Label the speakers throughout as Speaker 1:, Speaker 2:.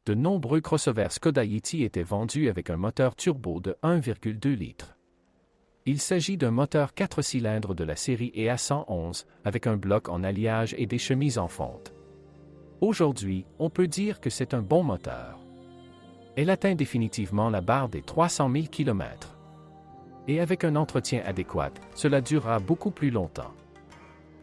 Speaker 1: De nombreux crossovers Škoda Yeti étaient vendus avec un moteur turbo de 1,2 litres. Il s'agit d'un moteur 4 cylindres de la série EA111 avec un bloc en alliage et des chemises en fonte. Aujourd'hui, on peut dire que c'est un bon moteur. Elle atteint définitivement la barre des 300 000 km. Et avec un entretien adéquat, cela durera beaucoup plus longtemps.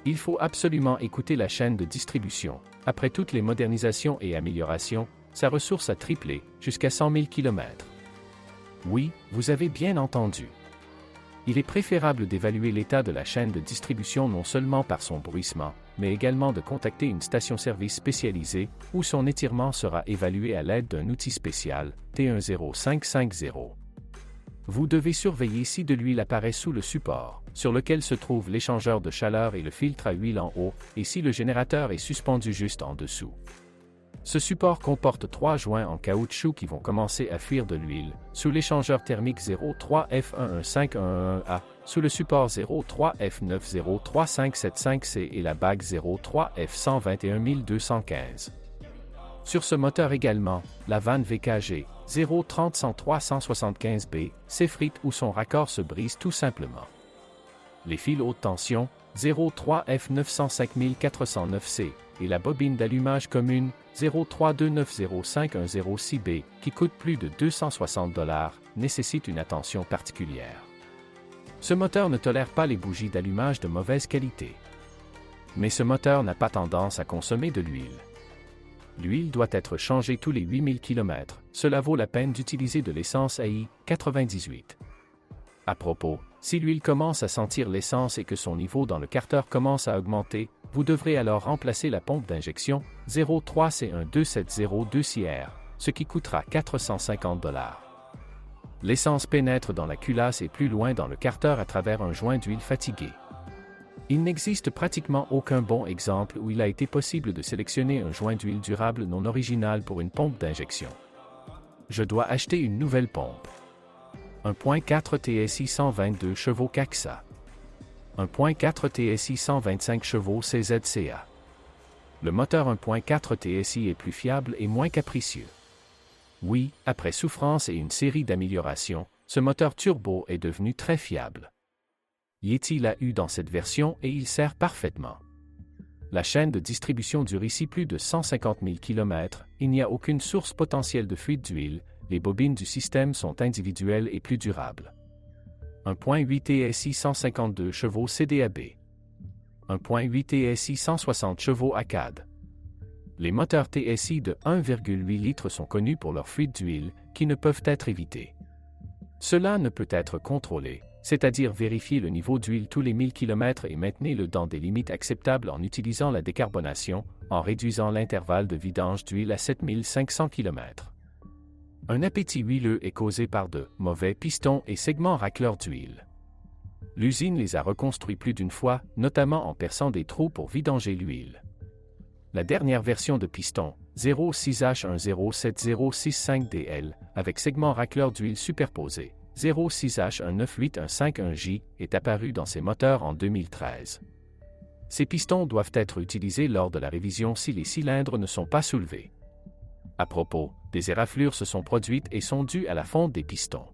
Speaker 1: Il faut absolument écouter la chaîne de distribution. Après toutes les modernisations et améliorations, sa ressource a triplé, jusqu'à 100 000 km. Oui, vous avez bien entendu. Il est préférable d'évaluer l'état de la chaîne de distribution non seulement par son bruissement, mais également de contacter une station-service spécialisée où son étirement sera évalué à l'aide d'un outil spécial, T10550. Vous devez surveiller si de l'huile apparaît sous le support, sur lequel se trouve l'échangeur de chaleur et le filtre à huile en haut, et si le générateur est suspendu juste en dessous. Ce support comporte 3 joints en caoutchouc qui vont commencer à fuir de l'huile, sous l'échangeur thermique 03F115111A, sous le support 03F903575C et la bague 03F121215. Sur ce moteur également, la vanne VKG 030-103-175B s'effrite ou son raccord se brise tout simplement. Les fils haute tension 03F905409C et la bobine d'allumage commune 032905106B, qui coûte plus de $260, nécessitent une attention particulière. Ce moteur ne tolère pas les bougies d'allumage de mauvaise qualité. Mais ce moteur n'a pas tendance à consommer de l'huile. L'huile doit être changée tous les 8000 km, cela vaut la peine d'utiliser de l'essence AI 98. À propos, si l'huile commence à sentir l'essence et que son niveau dans le carter commence à augmenter, vous devrez alors remplacer la pompe d'injection 03C12702CR, ce qui coûtera $450. L'essence pénètre dans la culasse et plus loin dans le carter à travers un joint d'huile fatigué. Il n'existe pratiquement aucun bon exemple où il a été possible de sélectionner un joint d'huile durable non original pour une pompe d'injection. Je dois acheter une nouvelle pompe. 1.4 TSI 122 chevaux CAXA. 1.4 TSI 125 chevaux CZCA. Le moteur 1.4 TSI est plus fiable et moins capricieux. Oui, après souffrance et une série d'améliorations, ce moteur turbo est devenu très fiable. Yeti l'a eu dans cette version et il sert parfaitement. La chaîne de distribution dure ici plus de 150 000 km, il n'y a aucune source potentielle de fuite d'huile, les bobines du système sont individuelles et plus durables. 1.8 TSI 152 chevaux CDAB. 1.8 TSI 160 chevaux ACAD. Les moteurs TSI de 1,8 litres sont connus pour leur fuite d'huile, qui ne peuvent être évitées. Cela ne peut être contrôlé, c'est-à-dire vérifier le niveau d'huile tous les 1000 km et maintenez-le dans des limites acceptables en utilisant la décarbonation, en réduisant l'intervalle de vidange d'huile à 7500 km. Un appétit huileux est causé par de mauvais pistons et segments racleurs d'huile. L'usine les a reconstruits plus d'une fois, notamment en perçant des trous pour vidanger l'huile. La dernière version de piston, 06H107065DL, avec segments racleurs d'huile superposés, 06H198151J, est apparue dans ces moteurs en 2013. Ces pistons doivent être utilisés lors de la révision si les cylindres ne sont pas soulevés. À propos, des éraflures se sont produites et sont dues à la fonte des pistons.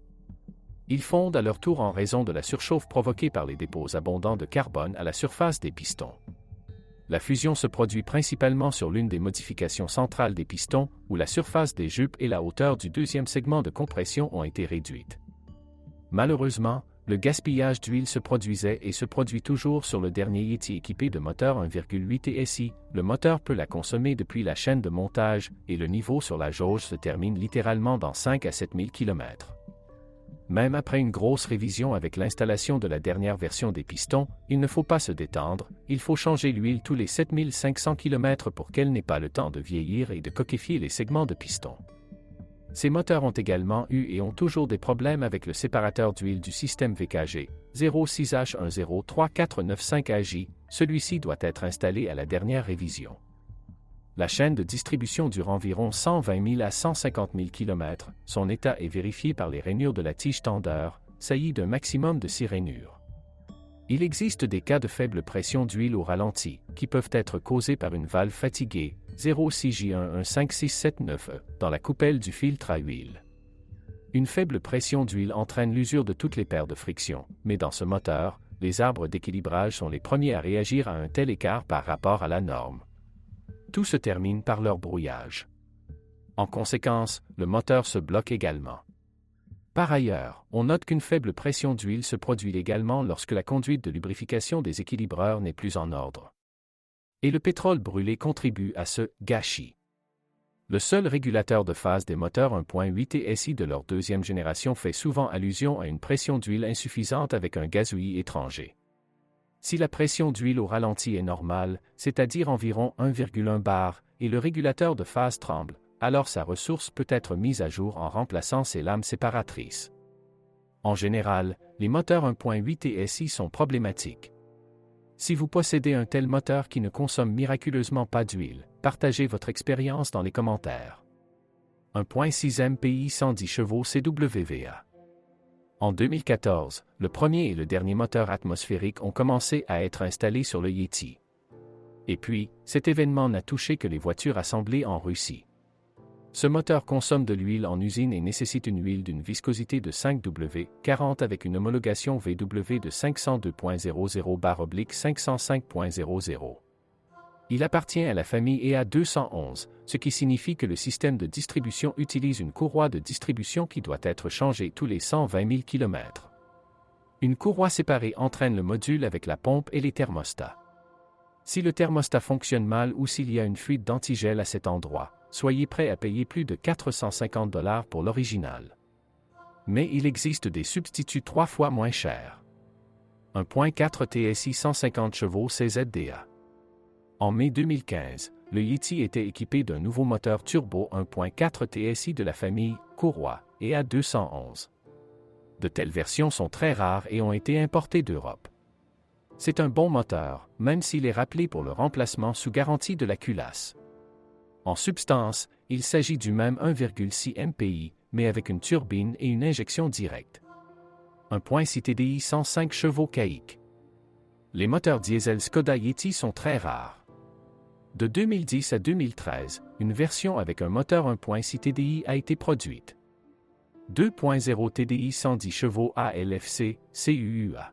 Speaker 1: Ils fondent à leur tour en raison de la surchauffe provoquée par les dépôts abondants de carbone à la surface des pistons. La fusion se produit principalement sur l'une des modifications centrales des pistons, où la surface des jupes et la hauteur du deuxième segment de compression ont été réduites. Malheureusement, le gaspillage d'huile se produisait et se produit toujours sur le dernier Yeti équipé de moteur 1,8 TSI. Le moteur peut la consommer depuis la chaîne de montage et le niveau sur la jauge se termine littéralement dans 5 à 7000 km. Même après une grosse révision avec l'installation de la dernière version des pistons, il ne faut pas se détendre, il faut changer l'huile tous les 7500 km pour qu'elle n'ait pas le temps de vieillir et de coquéfier les segments de piston. Ces moteurs ont également eu et ont toujours des problèmes avec le séparateur d'huile du système VKG 06H103495AJ, celui-ci doit être installé à la dernière révision. La chaîne de distribution dure environ 120 000 à 150 000 km, son état est vérifié par les rainures de la tige tendeur, saillie d'un maximum de 6 rainures. Il existe des cas de faible pression d'huile au ralenti, qui peuvent être causés par une valve fatiguée, 06J115679E, dans la coupelle du filtre à huile. Une faible pression d'huile entraîne l'usure de toutes les paires de friction, mais dans ce moteur, les arbres d'équilibrage sont les premiers à réagir à un tel écart par rapport à la norme. Tout se termine par leur brouillage. En conséquence, le moteur se bloque également. Par ailleurs, on note qu'une faible pression d'huile se produit également lorsque la conduite de lubrification des équilibreurs n'est plus en ordre. Et le pétrole brûlé contribue à ce gâchis. Le seul régulateur de phase des moteurs 1.8 TSI de leur deuxième génération fait souvent allusion à une pression d'huile insuffisante avec un gazouillis étranger. Si la pression d'huile au ralenti est normale, c'est-à-dire environ 1,1 bar, et le régulateur de phase tremble, alors sa ressource peut être mise à jour en remplaçant ses lames séparatrices. En général, les moteurs 1.8 TSI sont problématiques. Si vous possédez un tel moteur qui ne consomme miraculeusement pas d'huile, partagez votre expérience dans les commentaires. 1.6 MPI 110 chevaux CWVA. En 2014, le premier et le dernier moteur atmosphérique ont commencé à être installés sur le Yeti. Et puis, cet événement n'a touché que les voitures assemblées en Russie. Ce moteur consomme de l'huile en usine et nécessite une huile d'une viscosité de 5W40 avec une homologation VW de 502.00/505.00. Il appartient à la famille EA211, ce qui signifie que le système de distribution utilise une courroie de distribution qui doit être changée tous les 120 000 km. Une courroie séparée entraîne le module avec la pompe et les thermostats. Si le thermostat fonctionne mal ou s'il y a une fuite d'antigel à cet endroit, soyez prêt à payer plus de 450 $ pour l'original. Mais il existe des substituts 3 fois moins chers. 1.4 TSI 150 chevaux CZDA. En mai 2015, le Yeti était équipé d'un nouveau moteur turbo 1.4 TSI de la famille courroie EA211. De telles versions sont très rares et ont été importées d'Europe. C'est un bon moteur, même s'il est rappelé pour le remplacement sous garantie de la culasse. En substance, il s'agit du même 1,6 MPI, mais avec une turbine et une injection directe. 1.6 TDI 105 chevaux CAIC. Les moteurs diesel Skoda Yeti sont très rares. De 2010 à 2013, une version avec un moteur 1.6 TDI a été produite. 2.0 TDI 110 chevaux ALFC, CUUA.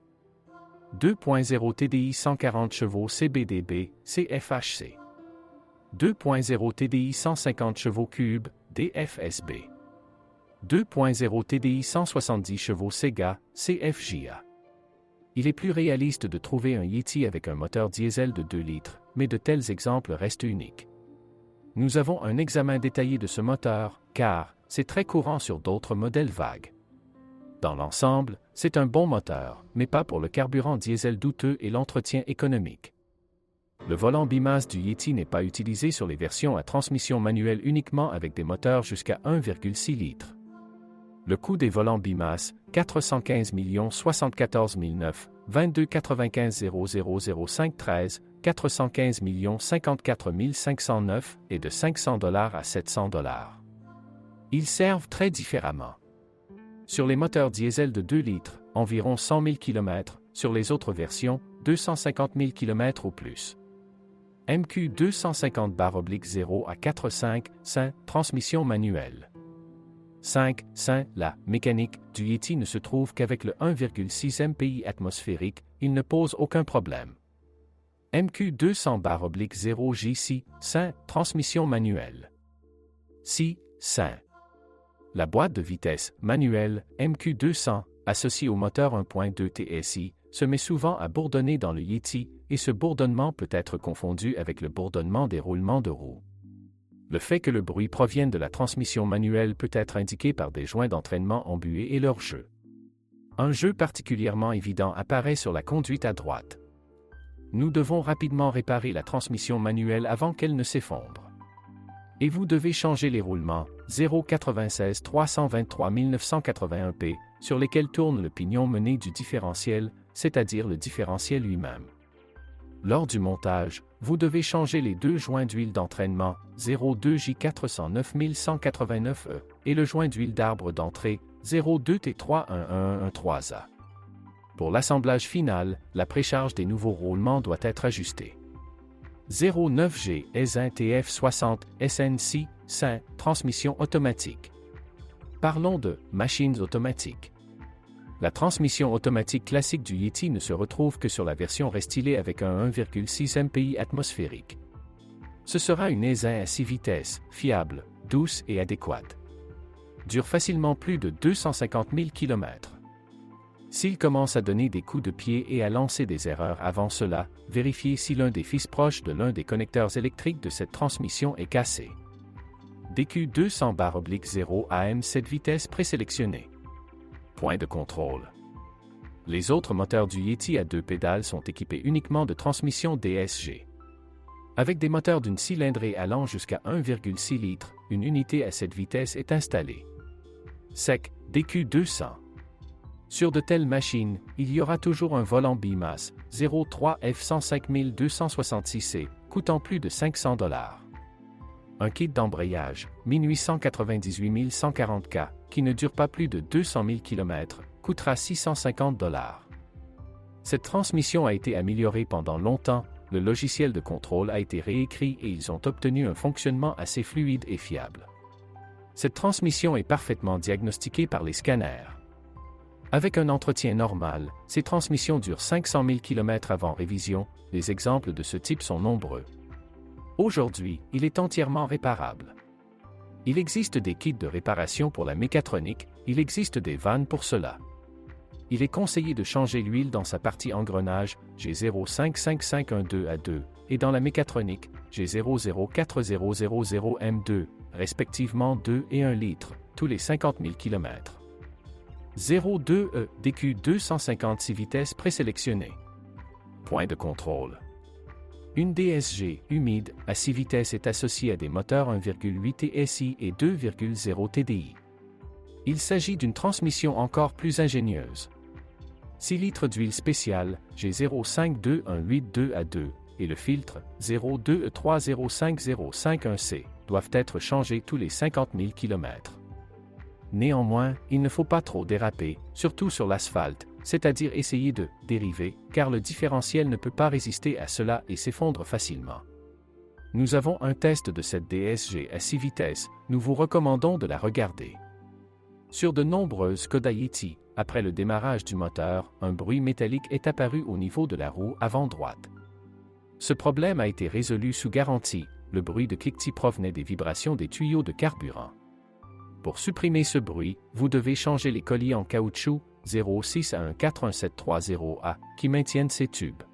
Speaker 1: 2.0 TDI 140 chevaux CBDB, CFHC. 2.0 TDI 150 chevaux cube, DFSB. 2.0 TDI 170 chevaux Sega, CFJA. Il est plus réaliste de trouver un Yeti avec un moteur diesel de 2 litres, mais de tels exemples restent uniques. Nous avons un examen détaillé de ce moteur, car c'est très courant sur d'autres modèles vagues. Dans l'ensemble, c'est un bon moteur, mais pas pour le carburant diesel douteux et l'entretien économique. Le volant bimasse du Yeti n'est pas utilisé sur les versions à transmission manuelle uniquement avec des moteurs jusqu'à 1,6 litres. Le coût des volants bimasse, 415 074 009, 22 95 000 13, 415 54 509 et de 500 $ à 700 $. Ils servent très différemment. Sur les moteurs diesel de 2 litres, environ 100 000 km, sur les autres versions, 250 000 km ou plus. MQ 250/0 à 4.5, SIN, transmission manuelle. 5. SIN, la mécanique du Yeti ne se trouve qu'avec le 1,6 MPI atmosphérique, il ne pose aucun problème. MQ 200/0 JC, SIN, transmission manuelle. 6. SIN. La boîte de vitesse manuelle MQ200, associée au moteur 1.2 TSI, se met souvent à bourdonner dans le Yeti, et ce bourdonnement peut être confondu avec le bourdonnement des roulements de roues. Le fait que le bruit provienne de la transmission manuelle peut être indiqué par des joints d'entraînement embués et leur jeu. Un jeu particulièrement évident apparaît sur la conduite à droite. Nous devons rapidement réparer la transmission manuelle avant qu'elle ne s'effondre. Et vous devez changer les roulements 0,96 323 981p sur lesquels tourne le pignon mené du différentiel, c'est-à-dire le différentiel lui-même. Lors du montage, vous devez changer les 2 joints d'huile d'entraînement 02J409 189E et le joint d'huile d'arbre d'entrée 02T31113A. Pour l'assemblage final, la précharge des nouveaux roulements doit être ajustée. 09G ESIN TF60 SNC SIN transmission automatique. Parlons de machines automatiques. La transmission automatique classique du Yeti ne se retrouve que sur la version restylée avec un 1,6 MPI atmosphérique. Ce sera une ESIN à 6 vitesses, fiable, douce et adéquate. Dure facilement plus de 250 000 km. S'il commence à donner des coups de pied et à lancer des erreurs avant cela, vérifiez si l'un des fils proches de l'un des connecteurs électriques de cette transmission est cassé. DQ200/0 AM 7 vitesses présélectionnées. Point de contrôle. Les autres moteurs du Yeti à 2 pédales sont équipés uniquement de transmission DSG. Avec des moteurs d'une cylindrée allant jusqu'à 1,6 litres, une unité à cette vitesse est installée. SEC, DQ200. Sur de telles machines, il y aura toujours un volant BIMAS 03 F105266C, coûtant plus de 500 $. Un kit d'embrayage, minuit 198 140K, qui ne dure pas plus de 200 000 km, coûtera 650 $. Cette transmission a été améliorée pendant longtemps, le logiciel de contrôle a été réécrit et ils ont obtenu un fonctionnement assez fluide et fiable. Cette transmission est parfaitement diagnostiquée par les scanners. Avec un entretien normal, ces transmissions durent 500 000 km avant révision, les exemples de ce type sont nombreux. Aujourd'hui, il est entièrement réparable. Il existe des kits de réparation pour la mécatronique, il existe des vannes pour cela. Il est conseillé de changer l'huile dans sa partie engrenage G055512A2 et dans la mécatronique G004000M2, respectivement 2 et 1 litre, tous les 50 000 km. 02E DQ256 vitesses présélectionnées. Point de contrôle. Une DSG humide à 6 vitesses est associée à des moteurs 1,8 TSI et 2,0 TDI. Il s'agit d'une transmission encore plus ingénieuse. 6 litres d'huile spéciale G052182A2 et le filtre 02E305051C doivent être changés tous les 50 000 km. Néanmoins, il ne faut pas trop déraper, surtout sur l'asphalte, c'est-à-dire essayer de dériver, car le différentiel ne peut pas résister à cela et s'effondre facilement. Nous avons un test de cette DSG à 6 vitesses, nous vous recommandons de la regarder. Sur de nombreuses Skoda Yeti, après le démarrage du moteur, un bruit métallique est apparu au niveau de la roue avant droite. Ce problème a été résolu sous garantie, le bruit de cliquetis provenait des vibrations des tuyaux de carburant. Pour supprimer ce bruit, vous devez changer les colliers en caoutchouc 06 à 41730A qui maintiennent ces tubes.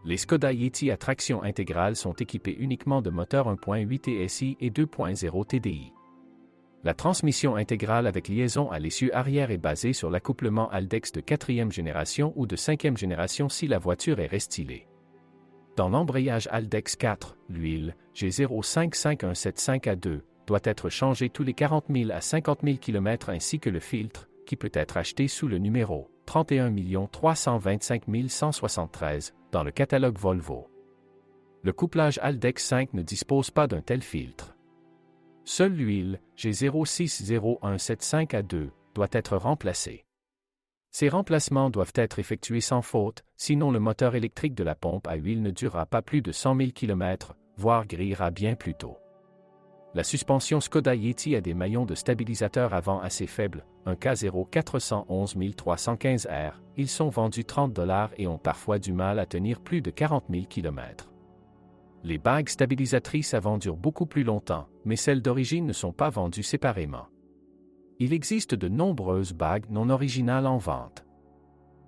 Speaker 1: Les Skoda Yeti à traction intégrale sont équipés uniquement de moteurs 1.8 TSI et 2.0 TDI. La transmission intégrale avec liaison à l'essieu arrière est basée sur l'accouplement Haldex de 4e génération ou de 5e génération si la voiture est restylée. Dans l'embrayage Haldex 4, l'huile G055175A2 doit être changée tous les 40 000 à 50 000 km ainsi que le filtre, qui peut être acheté sous le numéro 31 325 173 dans le catalogue Volvo. Le couplage Haldex 5 ne dispose pas d'un tel filtre. Seule l'huile G060175A2 doit être remplacée. Ces remplacements doivent être effectués sans faute, sinon le moteur électrique de la pompe à huile ne durera pas plus de 100 000 km, voire grillera bien plus tôt. La suspension Skoda Yeti a des maillons de stabilisateur avant assez faibles, un K0 411 315R, ils sont vendus 30 $ et ont parfois du mal à tenir plus de 40 000 km. Les bagues stabilisatrices avant durent beaucoup plus longtemps, mais celles d'origine ne sont pas vendues séparément. Il existe de nombreuses bagues non originales en vente.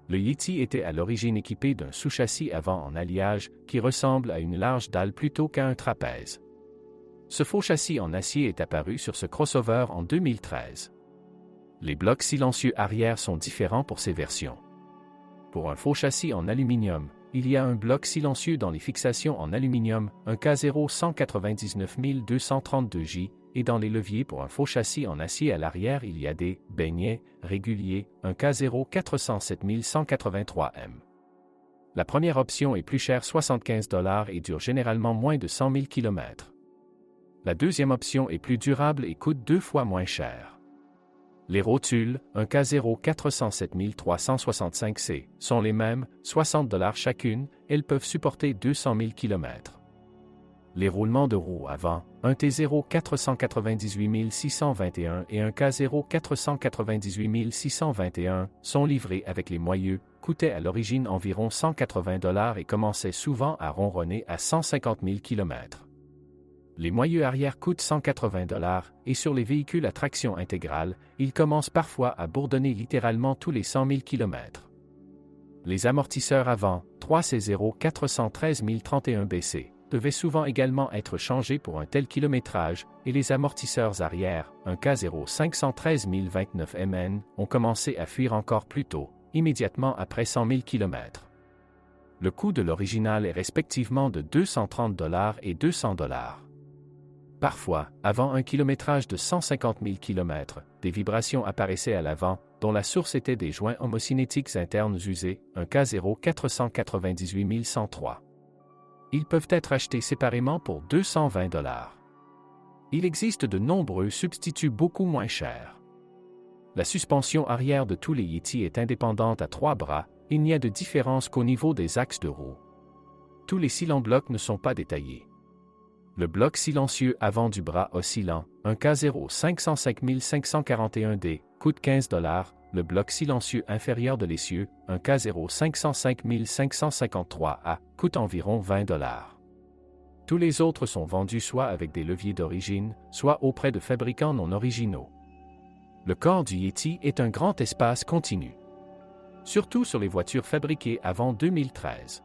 Speaker 1: Le Yeti était à l'origine équipé d'un sous-châssis avant en alliage qui ressemble à une large dalle plutôt qu'à un trapèze. Ce faux châssis en acier est apparu sur ce crossover en 2013. Les blocs silencieux arrière sont différents pour ces versions. Pour un faux châssis en aluminium, il y a un bloc silencieux dans les fixations en aluminium, un K0 199 232J, et dans les leviers pour un faux châssis en acier à l'arrière il y a des beignets réguliers, un K0 407 183M. La première option est plus chère 75 $ et dure généralement moins de 100 000 km. La deuxième option est plus durable et coûte 2 fois moins cher. Les rotules, un K0 407 365C, sont les mêmes, 60 $ chacune, elles peuvent supporter 200 000 km. Les roulements de roues avant, un T0 498 621 et un K0 498 621, sont livrés avec les moyeux, coûtaient à l'origine environ 180 $ et commençaient souvent à ronronner à 150 000 km. Les moyeux arrière coûtent 180 $ et sur les véhicules à traction intégrale, ils commencent parfois à bourdonner littéralement tous les 100 000 km. Les amortisseurs avant, 3C0 413 031 BC, devaient souvent également être changés pour un tel kilométrage, et les amortisseurs arrière, un K0 513 029 MN, ont commencé à fuir encore plus tôt, immédiatement après 100 000 km. Le coût de l'original est respectivement de 230 $ et 200 $. Parfois, avant un kilométrage de 150 000 km, des vibrations apparaissaient à l'avant, dont la source était des joints homocinétiques internes usés, un K0 498 103. Ils peuvent être achetés séparément pour 220 $. Il existe de nombreux substituts beaucoup moins chers. La suspension arrière de tous les Yeti est indépendante à 3 bras, il n'y a de différence qu'au niveau des axes de roue. Tous les cylindres-blocs ne sont pas détaillés. Le bloc silencieux avant du bras oscillant, un K0 505 541D, coûte 15 $, le bloc silencieux inférieur de l'essieu, un K0 505 553A, coûte environ 20 $. Tous les autres sont vendus soit avec des leviers d'origine, soit auprès de fabricants non originaux. Le corps du Yeti est un grand espace continu. Surtout sur les voitures fabriquées avant 2013.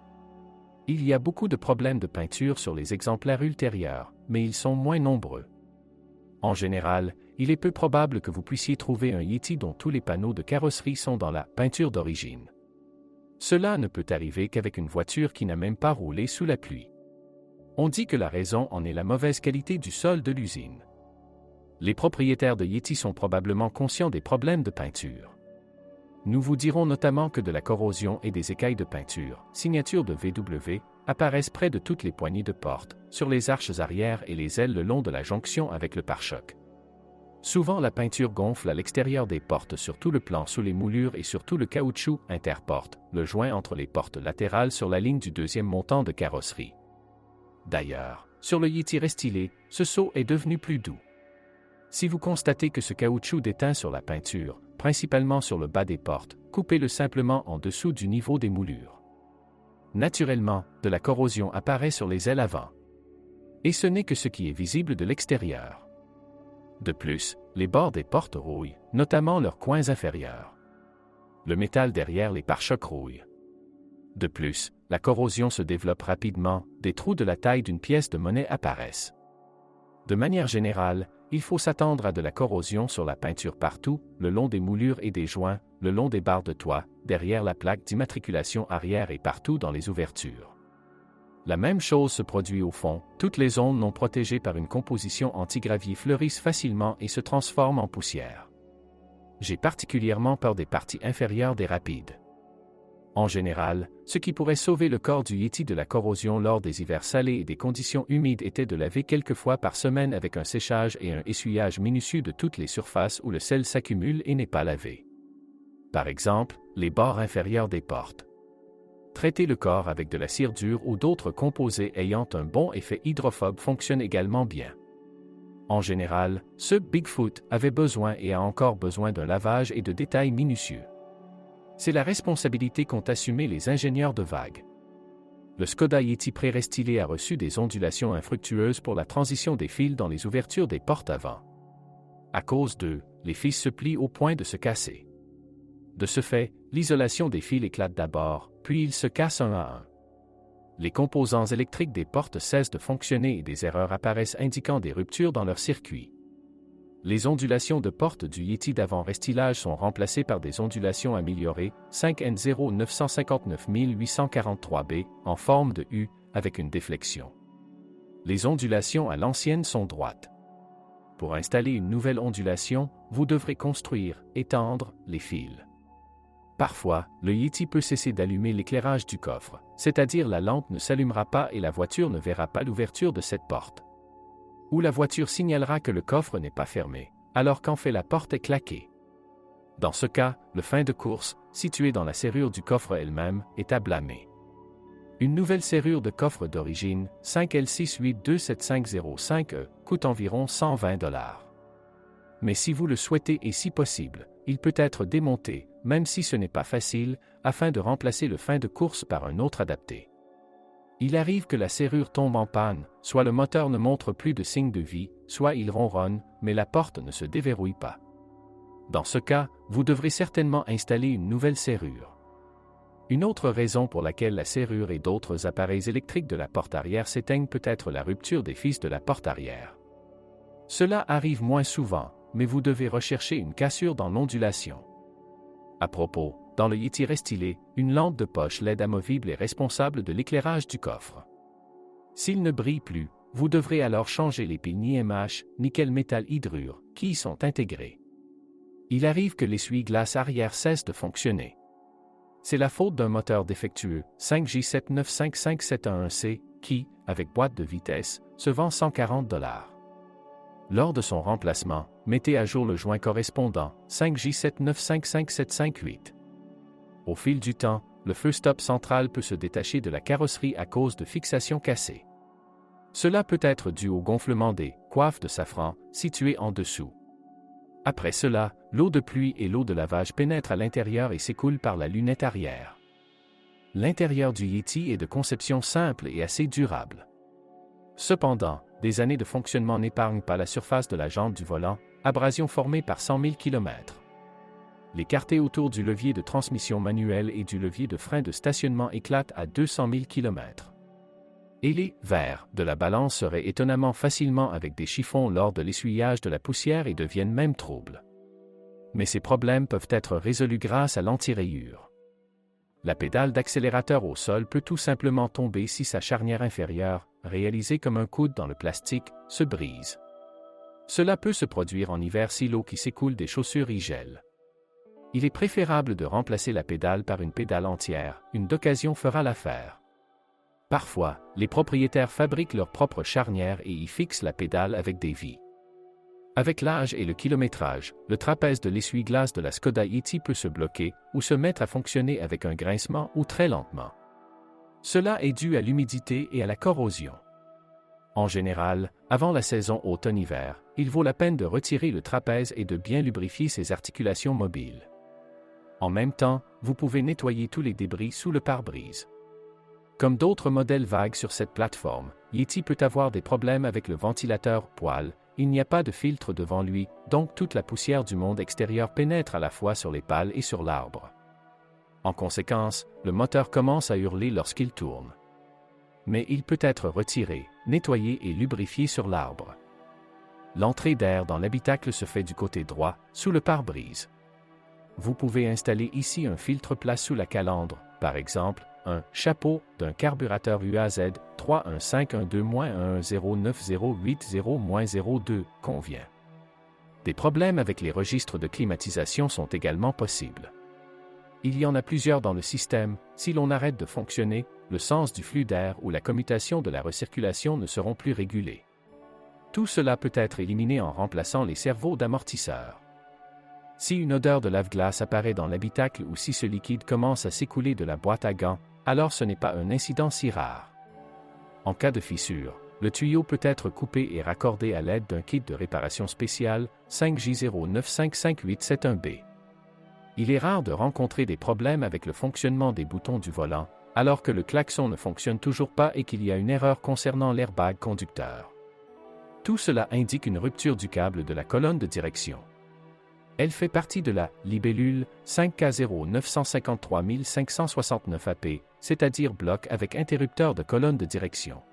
Speaker 1: Il y a beaucoup de problèmes de peinture sur les exemplaires ultérieurs, mais ils sont moins nombreux. En général, il est peu probable que vous puissiez trouver un Yeti dont tous les panneaux de carrosserie sont dans la peinture d'origine. Cela ne peut arriver qu'avec une voiture qui n'a même pas roulé sous la pluie. On dit que la raison en est la mauvaise qualité du sol de l'usine. Les propriétaires de Yeti sont probablement conscients des problèmes de peinture. Nous vous dirons notamment que de la corrosion et des écailles de peinture, signature de VW, apparaissent près de toutes les poignées de porte, sur les arches arrière et les ailes le long de la jonction avec le pare-choc. Souvent la peinture gonfle à l'extérieur des portes sur tout le plan sous les moulures et sur tout le caoutchouc interporte, le joint entre les portes latérales sur la ligne du deuxième montant de carrosserie. D'ailleurs, sur le Yeti restylé, ce saut est devenu plus doux. Si vous constatez que ce caoutchouc déteint sur la peinture, principalement sur le bas des portes, coupez-le simplement en dessous du niveau des moulures. Naturellement, de la corrosion apparaît sur les ailes avant. Et ce n'est que ce qui est visible de l'extérieur. De plus, les bords des portes rouillent, notamment leurs coins inférieurs. Le métal derrière les pare-chocs rouille. De plus, la corrosion se développe rapidement, des trous de la taille d'une pièce de monnaie apparaissent. De manière générale, il faut s'attendre à de la corrosion sur la peinture partout, le long des moulures et des joints, le long des barres de toit, derrière la plaque d'immatriculation arrière et partout dans les ouvertures. La même chose se produit au fond, toutes les zones non protégées par une composition anti-gravier fleurissent facilement et se transforment en poussière. J'ai particulièrement peur des parties inférieures des rapides. En général, ce qui pourrait sauver le corps du Yeti de la corrosion lors des hivers salés et des conditions humides était de laver quelques fois par semaine avec un séchage et un essuyage minutieux de toutes les surfaces où le sel s'accumule et n'est pas lavé. Par exemple, les bords inférieurs des portes. Traiter le corps avec de la cire dure ou d'autres composés ayant un bon effet hydrophobe fonctionne également bien. En général, ce Bigfoot avait besoin et a encore besoin d'un lavage et de détails minutieux. C'est la responsabilité qu'ont assumé les ingénieurs de vagues. Le Skoda Yeti pré-restylé a reçu des ondulations infructueuses pour la transition des fils dans les ouvertures des portes avant. À cause d'eux, les fils se plient au point de se casser. De ce fait, l'isolation des fils éclate d'abord, puis ils se cassent un à un. Les composants électriques des portes cessent de fonctionner et des erreurs apparaissent indiquant des ruptures dans leur circuit. Les ondulations de porte du Yeti d'avant restylage sont remplacées par des ondulations améliorées 5N0 959 843B en forme de U avec une déflexion. Les ondulations à l'ancienne sont droites. Pour installer une nouvelle ondulation, vous devrez construire, étendre, les fils. Parfois, le Yeti peut cesser d'allumer l'éclairage du coffre, c'est-à-dire la lampe ne s'allumera pas et la voiture ne verra pas l'ouverture de cette porte. Ou la voiture signalera que le coffre n'est pas fermé, alors qu'en fait la porte est claquée. Dans ce cas, le frein de course, situé dans la serrure du coffre elle-même, est à blâmer. Une nouvelle serrure de coffre d'origine, 5L6827505E, coûte environ 120 $. Mais si vous le souhaitez et si possible, il peut être démonté, même si ce n'est pas facile, afin de remplacer le frein de course par un autre adapté. Il arrive que la serrure tombe en panne, soit le moteur ne montre plus de signe de vie, soit il ronronne, mais la porte ne se déverrouille pas. Dans ce cas, vous devrez certainement installer une nouvelle serrure. Une autre raison pour laquelle la serrure et d'autres appareils électriques de la porte arrière s'éteignent peut être la rupture des fils de la porte arrière. Cela arrive moins souvent, mais vous devez rechercher une cassure dans l'ondulation. À propos, dans le Yeti Restylé, une lampe de poche LED amovible est responsable de l'éclairage du coffre. S'il ne brille plus, vous devrez alors changer les piles NiMH, nickel métal hydrure, qui y sont intégrées. Il arrive que l'essuie-glace arrière cesse de fonctionner. C'est la faute d'un moteur défectueux, 5J795571C, qui, avec boîte de vitesse, se vend 140 $. Lors de son remplacement, mettez à jour le joint correspondant, 5J79555758. Au fil du temps, le feu stop central peut se détacher de la carrosserie à cause de fixations cassées. Cela peut être dû au gonflement des coiffes de safran situées en dessous. Après cela, l'eau de pluie et l'eau de lavage pénètrent à l'intérieur et s'écoulent par la lunette arrière. L'intérieur du Yeti est de conception simple et assez durable. Cependant, des années de fonctionnement n'épargnent pas la surface de la jante du volant, abrasion formée par 100 000 km. L'écarté autour du levier de transmission manuel et du levier de frein de stationnement éclate à 200 000 km. Et les verres de la balance se raient étonnamment facilement avec des chiffons lors de l'essuyage de la poussière et deviennent même troubles. Mais ces problèmes peuvent être résolus grâce à l'anti-rayure. La pédale d'accélérateur au sol peut tout simplement tomber si sa charnière inférieure, réalisée comme un coude dans le plastique, se brise. Cela peut se produire en hiver si l'eau qui s'écoule des chaussures y gèle. Il est préférable de remplacer la pédale par une pédale entière, une d'occasion fera l'affaire. Parfois, les propriétaires fabriquent leur propre charnière et y fixent la pédale avec des vis. Avec l'âge et le kilométrage, le trapèze de l'essuie-glace de la Skoda Yeti peut se bloquer ou se mettre à fonctionner avec un grincement ou très lentement. Cela est dû à l'humidité et à la corrosion. En général, avant la saison automne-hiver, il vaut la peine de retirer le trapèze et de bien lubrifier ses articulations mobiles. En même temps, vous pouvez nettoyer tous les débris sous le pare-brise. Comme d'autres modèles vagues sur cette plateforme, Yeti peut avoir des problèmes avec le ventilateur poêle. Il n'y a pas de filtre devant lui, donc toute la poussière du monde extérieur pénètre à la fois sur les pales et sur l'arbre. En conséquence, le moteur commence à hurler lorsqu'il tourne. Mais il peut être retiré, nettoyé et lubrifié sur l'arbre. L'entrée d'air dans l'habitacle se fait du côté droit, sous le pare-brise. Vous pouvez installer ici un filtre plat sous la calandre, par exemple, un chapeau d'un carburateur UAZ 31512-1109080-02 convient. Des problèmes avec les registres de climatisation sont également possibles. Il y en a plusieurs dans le système, si l'on arrête de fonctionner, le sens du flux d'air ou la commutation de la recirculation ne seront plus régulés. Tout cela peut être éliminé en remplaçant les servos d'amortisseurs. Si une odeur de lave-glace apparaît dans l'habitacle ou si ce liquide commence à s'écouler de la boîte à gants, alors ce n'est pas un incident si rare. En cas de fissure, le tuyau peut être coupé et raccordé à l'aide d'un kit de réparation spécial 5J09555871B. Il est rare de rencontrer des problèmes avec le fonctionnement des boutons du volant, alors que le klaxon ne fonctionne toujours pas et qu'il y a une erreur concernant l'airbag conducteur. Tout cela indique une rupture du câble de la colonne de direction. Elle fait partie de la libellule 5K0953569AP, c'est-à-dire bloc avec interrupteur de colonne de direction.